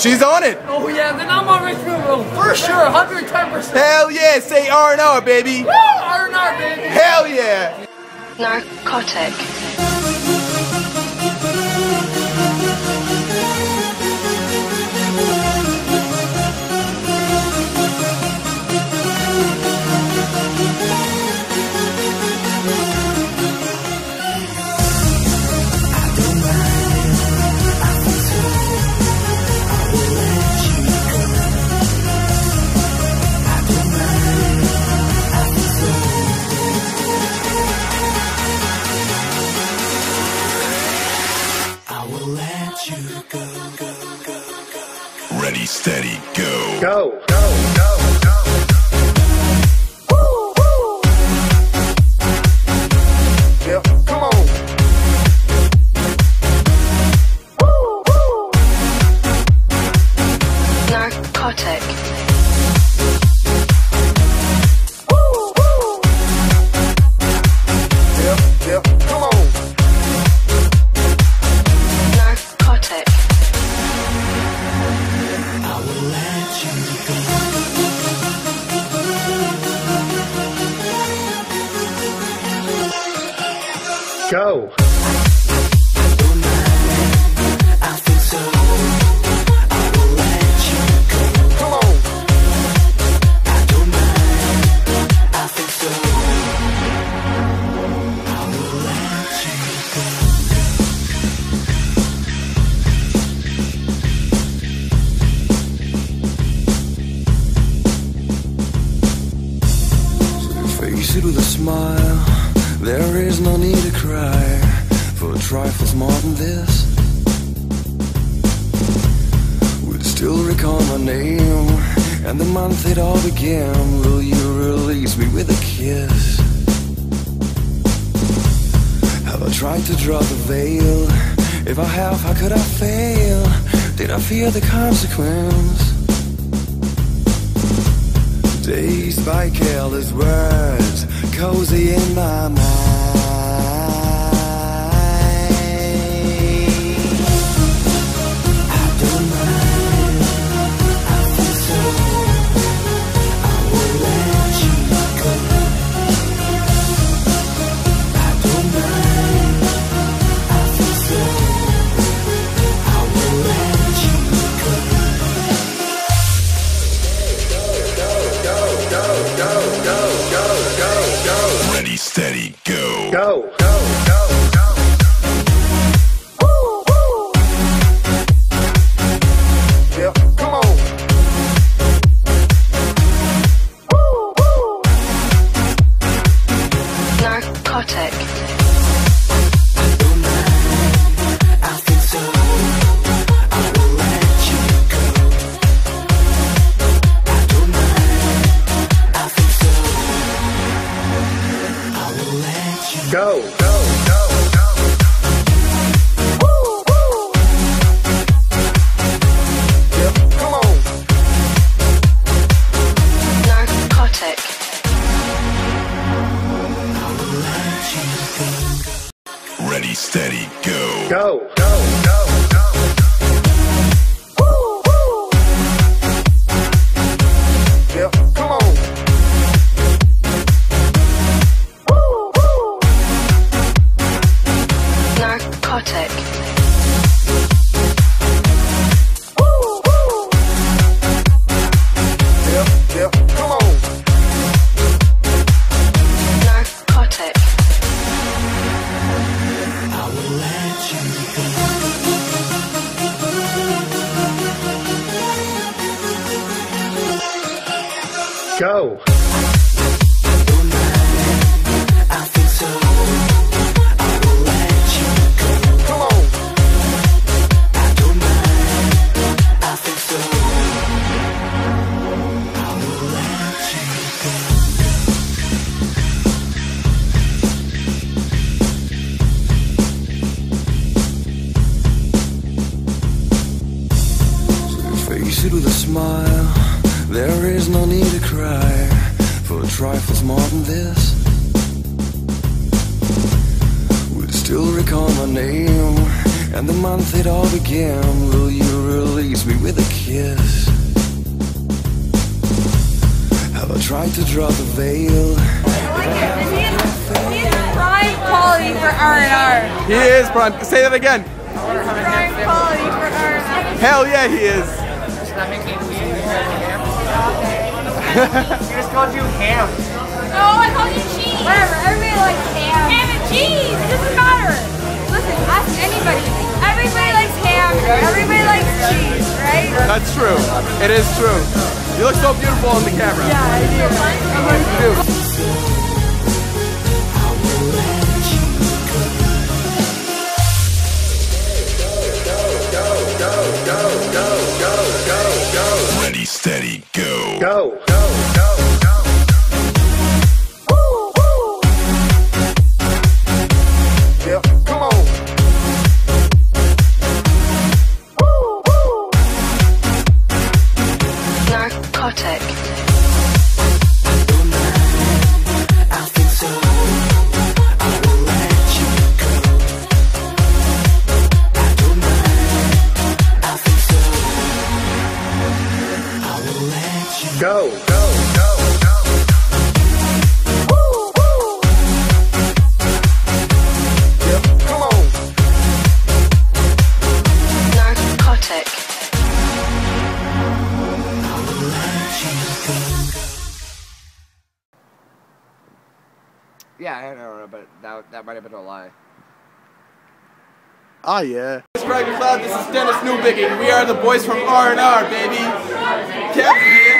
She's on it. Oh yeah, then I'm on Rich Room for sure, 110%. Hell yeah, say R&R, baby. Woo! R&R, baby. Hell yeah. Narcotic. Ready, steady, go. Go, go, go. Narcotic. Come on. Narcotic. I will let you go. Go. Face it with a smile, there is no need to cry for trifles more than this. Would still recall my name and the month it all began. Will you release me with a kiss? Have I tried to draw the veil? If I have, how could I fail? Did I fear the consequence? Dazed by careless words, cozy in my mind. I don't mind, I feel so. I will let you go. I don't mind, I feel so. I will let you go. Ready, steady, go. Go. Come on. Narcotic. I think so. I will let you go. I don't mind. I think so. I will let you Go. Come on. Narcotic. Ready, steady, go. Go. Come on. Narcotic. Come on. Narcotic. I will let you Go. I think so. I will let you go. Come on. I don't mind. I think so. I will let you go. Face it with a smile. There is no need to cry for trifles more than this. Would still recall my name and the month it all began. Will you release me with a kiss? kiss? Have I tried to draw the veil? He's prime quality for R&R. He is prime. Say that again. Prime quality for R&R. Hell yeah, he is. He just called you ham. No, I called you cheese. Whatever, everybody likes ham. Ham and cheese, it doesn't matter. Listen, ask anybody. Everybody likes ham, everybody likes cheese, right? That's true. It is true. You look so beautiful on the camera. Yeah, I do. You do. Ready, steady, go. Go. Yep, come on. Narcotic. Go. Yep, come on. Narcotic. Yeah, I don't know, but that might have been a lie. Ah, yeah. It's Craig McLeod. This is Dennis Newbiggie. We are the boys from R&R, baby. Captain here.